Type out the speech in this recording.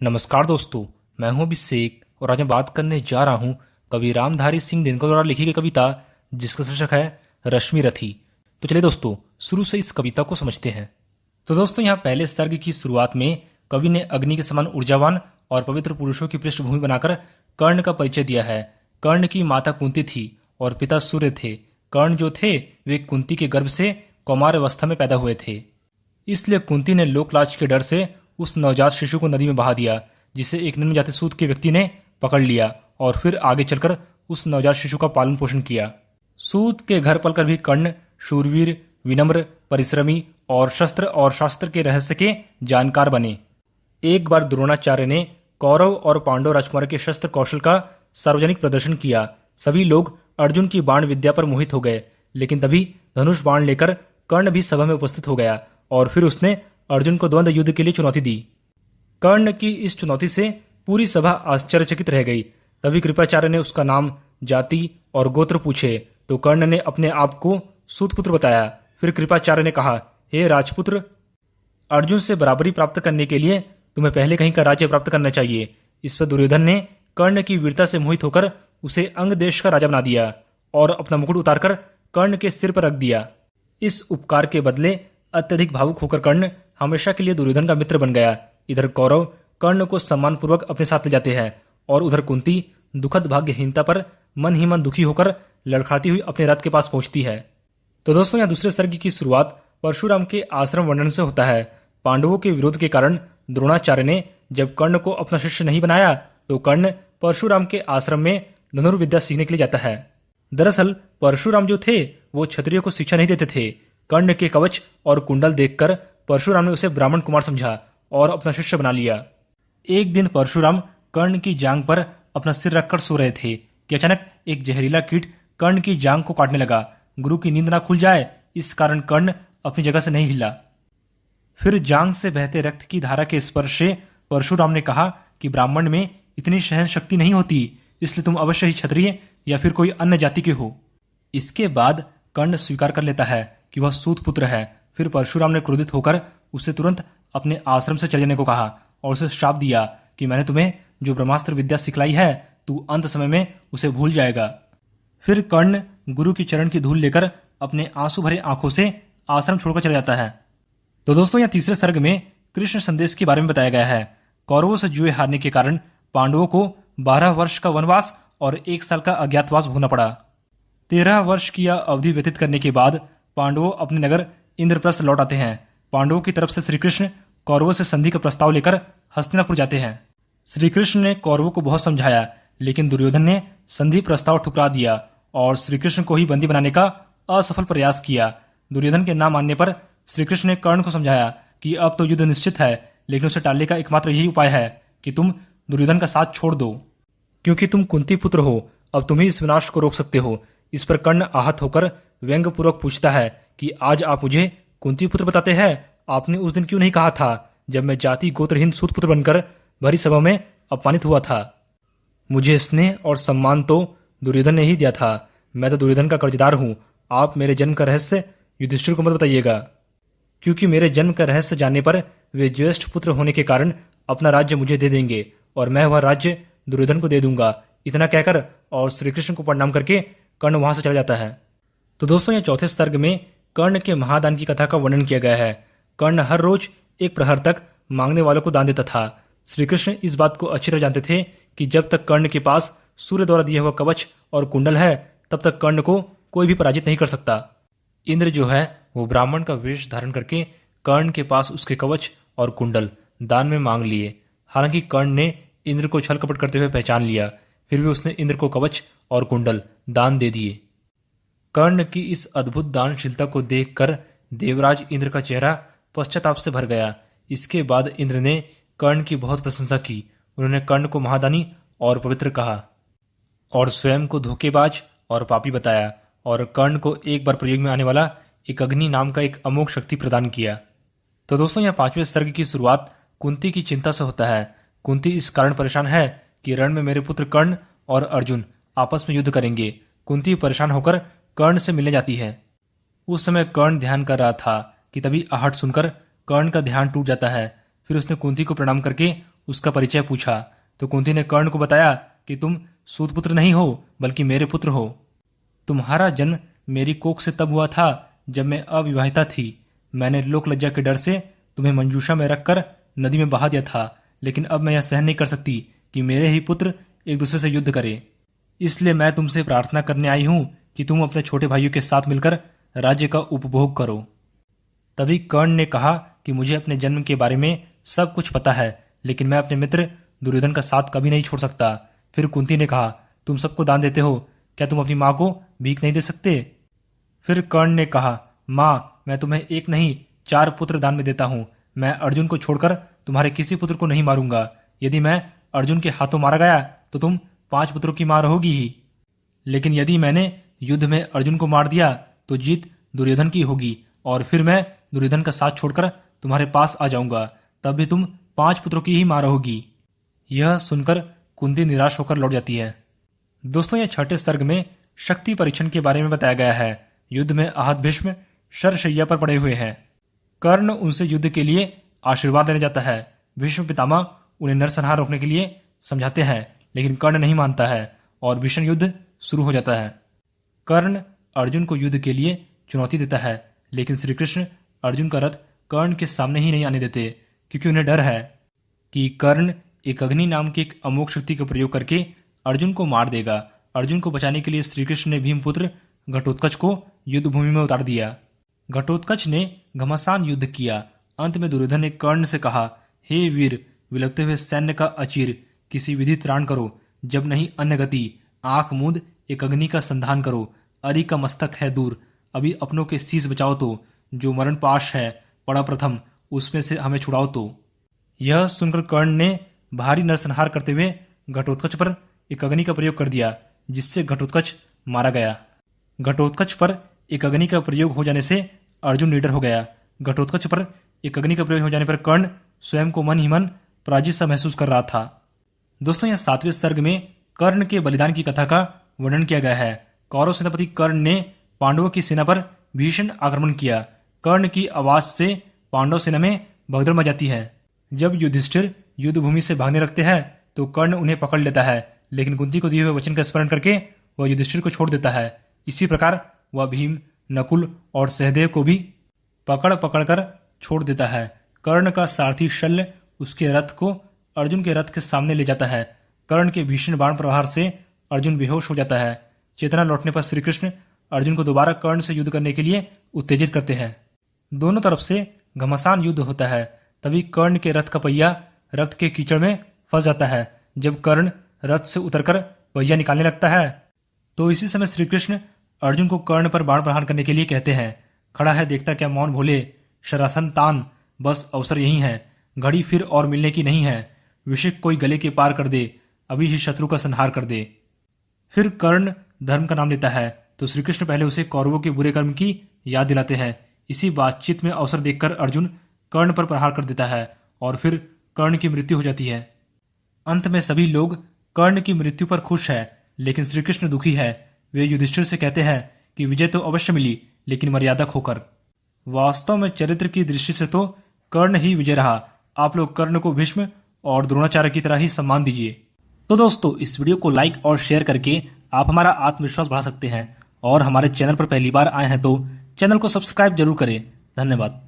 नमस्कार दोस्तों, मैं हूं अभिषेक और आज मैं बात करने जा रहा हूं कवि रामधारी सिंह दिनकर द्वारा लिखी गई कविता जिसका शीर्षक है रश्मि रथी। तो चलिए दोस्तों, शुरू से इस कविता को समझते हैं। तो दोस्तों, यहाँ पहले सर्ग की शुरुआत में कवि ने अग्नि के समान ऊर्जावान और पवित्र पुरुषों की पृष्ठभूमि बनाकर कर्ण का परिचय दिया है। कर्ण की माता कुंती थी और पिता सूर्य थे। कर्ण जो थे वे कुंती के गर्भ से कौमार अवस्था में पैदा हुए थे, इसलिए कुंती ने लोकलाज के डर से उस नवजात शिशु को नदी में बहा दिया, जिसे एक निम्न जाति सूत के व्यक्ति ने पकड़ लिया और फिर आगे चलकर उस नवजात शिशु का पालन पोषण किया। सूत के घर पलकर भी कर्ण शूरवीर, विनम्र, परिश्रमी और शस्त्र और शास्त्र के रहस्य के जानकार बने। एक बार द्रोणाचार्य ने कौरव और पांडव राजकुमार के शस्त्र कौशल का सार्वजनिक प्रदर्शन किया। सभी लोग अर्जुन की बाण विद्या पर मोहित हो गए, लेकिन तभी धनुष बाण लेकर कर्ण भी सभा में उपस्थित हो गया और फिर उसने अर्जुन को द्वंद्व युद्ध के लिए चुनौती दी। कर्ण की इस चुनौती से पूरी सभा आश्चर्यचकित रह गई। तभी कृपाचार्य ने उसका नाम, जाति और गोत्र पूछे तो कर्ण ने अपने आप को सूतपुत्र बताया। फिर कृपाचार्य ने कहा, हे राजपुत्र, अर्जुन से बराबरी प्राप्त करने के लिए तुम्हें पहले कहीं का राज्य प्राप्त करना चाहिए। इस पर दुर्योधन ने कर्ण की वीरता से मोहित होकर उसे अंग देश का राजा बना दिया और अपना मुकुट उतारकर कर्ण के सिर पर रख दिया। इस उपकार के बदले अत्यधिक भावुक होकर कर्ण हमेशा के लिए दुर्योधन का मित्र बन गया। इधर कौरव कर्ण को सम्मानपूर्वक अपने साथ ले जाते हैं और उधर कुंती दुखद भाग्यहीनता पर मन ही मन दुखी होकर लड़खड़ाती हुई अपने रथ के पास पहुंचती है। तो दोस्तों, यहाँ दूसरे सर्ग की शुरुआत परशुराम के आश्रम वर्णन से होता है। पांडवों के विरोध के कारण द्रोणाचार्य ने जब कर्ण को अपना शिष्य नहीं बनाया तो कर्ण परशुराम के आश्रम में धनुर्विद्या सीखने के लिए जाता है। दरअसल परशुराम जो थे वो क्षत्रिय को शिक्षा नहीं देते थे। कर्ण के कवच और कुंडल देखकर परशुराम ने उसे ब्राह्मण कुमार समझा और अपना शिष्य बना लिया। एक दिन परशुराम कर्ण की जांघ पर अपना सिर रखकर सो रहे थे कि अचानक एक जहरीला कीट कर्ण की जांघ को काटने लगा। गुरु की नींद ना खुल जाए इस कारण कर्ण अपनी जगह से नहीं हिला। फिर जांघ से बहते रक्त की धारा के स्पर्श से परशुराम ने कहा कि ब्राह्मण में इतनी सहन शक्ति नहीं होती, इसलिए तुम अवश्य ही क्षत्रिय या फिर कोई अन्य जाति के हो। इसके बाद कर्ण स्वीकार कर लेता है कि वह सूत पुत्र है। फिर परशुराम ने क्रोधित होकर उसे तुरंत अपने आश्रम से चले जाने को कहा और उसे श्राप दिया कि मैंने तुम्हें जो ब्रह्मास्त्र विद्या सिखलाई है तू अंत समय में उसे भूल जाएगा। फिर कर्ण गुरु की चरण की धूल लेकर अपने आंसू भरे आंखों से आश्रम छोड़कर चला जाता है। तो दोस्तों, यहाँ तीसरे सर्ग में कृष्ण संदेश के बारे में बताया गया है। कौरवों से जुए हारने के कारण पांडवों को 12 वर्ष का वनवास और 1 साल का अज्ञातवास भोगना पड़ा। 13 वर्ष की यह अवधि व्यतीत करने के बाद पांडवों अपने नगर इंद्रप्रस्थ लौट आते हैं। पांडवों की तरफ से श्री कृष्ण कौरवों से संधि का प्रस्ताव लेकर हस्तिनापुर जाते हैं। श्री कृष्ण ने कौरवों को बहुत समझाया, लेकिन दुर्योधन ने संधि प्रस्ताव ठुकरा दिया और श्री कृष्ण को ही बंदी बनाने का असफल प्रयास किया। दुर्योधन के ना मानने पर श्री कृष्ण ने कर्ण को समझाया कि अब तो युद्ध निश्चित है, लेकिन उसे टालने का एकमात्र यही उपाय है कि तुम दुर्योधन का साथ छोड़ दो, क्योंकि तुम कुंती पुत्र हो। अब तुम ही इस विनाश को रोक सकते हो। इस पर कर्ण आहत होकर व्यंग्यपूर्वक पूछता है कि आज आप मुझे कुंती पुत्र बताते हैं, आपने उस दिन क्यों नहीं कहा था जब मैं जाति गोत्रहीन सूतपुत्र बनकर भरी सभा में अपमानित हुआ था। मुझे स्नेह और सम्मान तो दुर्योधन ने ही दिया था। मैं तो दुर्योधन का कर्जदार हूं। आप मेरे जन्म का रहस्य युधिष्ठिर को मत बताइएगा, क्योंकि मेरे जन्म का रहस्य जानने पर वे ज्येष्ठ पुत्र होने के कारण अपना राज्य मुझे दे देंगे और मैं वह राज्य दुर्योधन को दे दूंगा। इतना कहकर और श्री कृष्ण को प्रणाम करके कर्ण वहां से चला जाता है। तो दोस्तों, यह चौथे सर्ग में कर्ण के महादान की कथा का वर्णन किया गया है। कर्ण हर रोज 1 प्रहर तक मांगने वालों को दान देता था। श्री कृष्ण इस बात को अच्छी तरह जानते थे कि जब तक कर्ण के पास सूर्य द्वारा दिया हुआ कवच और कुंडल है तब तक कर्ण को कोई भी पराजित नहीं कर सकता। इंद्र जो है वो ब्राह्मण का वेश धारण करके कर्ण के पास उसके कवच और कुंडल दान में मांग लिए। हालांकि कर्ण ने इंद्र को छल कपट करते हुए पहचान लिया, फिर भी उसने इंद्र को कवच और कुंडल दान दे दिए। कर्ण की इस अद्भुत दानशीलता को देखकर देवराज इंद्र का चेहरा पश्चाताप से भर गया। इसके बाद इंद्र ने कर्ण की बहुत प्रशंसा की। उन्होंने कर्ण को महादानी और पवित्र कहा और स्वयं को धोखेबाज और पापी बताया और कर्ण को एक बार प्रयोग में आने वाला एक अग्नि नाम का एक अमोघ शक्ति प्रदान किया। तो दोस्तों, यहाँ 5वें सर्ग की शुरुआत कुंती की चिंता से होता है। कुंती इस कारण परेशान है कि रण में मेरे पुत्र कर्ण और अर्जुन आपस में युद्ध करेंगे। कुंती परेशान होकर कर्ण से मिलने जाती है। उस समय कर्ण ध्यान कर रहा था कि तभी आहट सुनकर कर्ण का ध्यान टूट जाता है। फिर उसने कुंती को प्रणाम करके उसका परिचय पूछा तो कुंती ने कर्ण को बताया कि तुम सूतपुत्र नहीं हो बल्कि मेरे पुत्र हो। तुम्हारा जन्म मेरी कोख से तब हुआ था जब मैं अविवाहिता थी। मैंने लोक लज्जा के डर से तुम्हें मंजूषा में रखकर नदी में बहा दिया था, लेकिन अब मैं यह सहन नहीं कर सकती कि मेरे ही पुत्र एक दूसरे से युद्ध करें। इसलिए मैं तुमसे प्रार्थना करने आई हूं कि तुम अपने छोटे भाइयों के साथ मिलकर राज्य का उपभोग करो। तभी कर्ण ने कहा कि मुझे अपने जन्म के बारे में सब कुछ पता है, लेकिन मैं अपने मित्र दुर्योधन का साथ कभी नहीं छोड़ सकता। फिर कुंती ने कहा, तुम सबको दान देते हो, क्या तुम अपनी माँ को भीख नहीं दे सकते? फिर कर्ण ने कहा, माँ, मैं तुम्हें एक नहीं 4 पुत्र दान में देता हूँ। मैं अर्जुन को छोड़कर तुम्हारे किसी पुत्र को नहीं मारूंगा। यदि मैं अर्जुन के हाथों मारा गया तो तुम 5 पुत्रों की माँ रहोगी ही, लेकिन यदि मैंने युद्ध में अर्जुन को मार दिया तो जीत दुर्योधन की होगी, और फिर मैं दुर्योधन का साथ छोड़कर तुम्हारे पास आ जाऊंगा, तब भी तुम 5 पुत्रों की ही माँ रहोगी। यह सुनकर कुंती निराश होकर लौट जाती है। दोस्तों, यह 6ठे सर्ग में शक्ति परीक्षण के बारे में बताया गया है। युद्ध में आहत भीष्म शरशैया पर पड़े हुए हैं। कर्ण उनसे युद्ध के लिए आशीर्वाद लेने जाता है। भीष्म पितामह उन्हें नरसंहार रोकने के लिए समझाते हैं, लेकिन कर्ण नहीं मानता है और भीषण युद्ध शुरू हो जाता है। कर्ण अर्जुन को युद्ध के लिए चुनौती देता है, लेकिन श्री कृष्ण अर्जुन का रथ कर्ण के सामने ही नहीं आने देते, क्योंकि उन्हें डर है कि कर्ण एक अग्नि नाम की एक अमोघ शक्ति का प्रयोग करके अर्जुन को मार देगा। अर्जुन को बचाने के लिए श्री कृष्ण ने भीमपुत्र घटोत्कच को युद्ध भूमि में उतार दिया। घटोत्कच ने घमासान युद्ध किया। अंत में दुर्योधन ने कर्ण से कहा, हे वीर, विलपते हुए सैन्य का अचीर, किसी विधि त्राण करो, जब नहीं अन्य गति। आंख मूंद एक अग्नि का संधान करो, अरि का मस्तक है दूर, अभी अपनों के शीश बचाओ तो, जो मरण पाश है पड़ा प्रथम, उसमें से हमें छुड़ाओ तो। यह सुनकर कर्ण ने भारी नरसंहार करते हुए घटोत्कच पर एक अग्नि का प्रयोग कर दिया, जिससे घटोत्कच मारा गया। घटोत्कच पर एक अग्नि का प्रयोग हो जाने से अर्जुन निडर हो गया। घटोत्कच पर एक अग्नि का प्रयोग हो जाने पर कर्ण स्वयं को मन ही मन पराजित सा महसूस कर रहा था। दोस्तों, यह 7वें सर्ग में कर्ण के बलिदान की कथा का वर्णन किया गया है। कौरव सेनापति कर्ण ने पांडवों की सेना पर भीषण आक्रमण किया। कर्ण की आवाज से पांडव सेना में भगदड़ मच जाती है। जब युधिष्ठिर युद्ध भूमि से भागने लगते हैं तो कर्ण उन्हें पकड़ लेता है, लेकिन कुंती को दिए हुए वचन का स्मरण करके वह युधिष्ठिर को छोड़ देता है। इसी प्रकार वह भीम, नकुल और सहदेव को भी पकड़ कर छोड़ देता है। कर्ण का सारथी शल्य उसके रथ को अर्जुन के रथ के सामने ले जाता है। कर्ण के भीषण बाण प्रहार से अर्जुन बेहोश हो जाता है। चेतना लौटने पर श्री कृष्ण अर्जुन को दोबारा कर्ण से युद्ध करने के लिए उत्तेजित करते हैं। दोनों तरफ से घमासान युद्ध होता है। तभी कर्ण के रथ का पहिया रथ के कीचड़ में फंस जाता है। जब कर्ण रथ से उतरकर पहिया निकालने लगता है तो इसी समय श्री कृष्ण अर्जुन को कर्ण पर बाण प्रहार करने के लिए कहते हैं। खड़ा है देखता क्या मौन भोले, शरासन तान, बस अवसर यही है, घड़ी फिर और मिलने की नहीं है। विषिक कोई गले के पार कर दे, अभी ही शत्रु का संहार कर दे। फिर कर्ण धर्म का नाम लेता है तो श्री कृष्ण पहले उसे कौरवों के बुरे कर्म की याद दिलाते हैं। इसी बातचीत में अवसर देखकर अर्जुन कर्ण पर प्रहार कर देता है और फिर कर्ण की मृत्यु हो जाती है। अंत में सभी लोग कर्ण की मृत्यु पर खुश है, लेकिन श्री कृष्ण दुखी है। वे युधिष्ठिर से कहते हैं कि विजय तो अवश्य मिली, लेकिन मर्यादा खोकर। वास्तव में चरित्र की दृष्टि से तो कर्ण ही विजय रहा। आप लोग कर्ण को भीष्म और द्रोणाचार्य की तरह ही सम्मान दीजिए। तो दोस्तों, इस वीडियो को लाइक और शेयर करके आप हमारा आत्मविश्वास बढ़ा सकते हैं, और हमारे चैनल पर पहली बार आए हैं तो चैनल को सब्सक्राइब जरूर करें। धन्यवाद।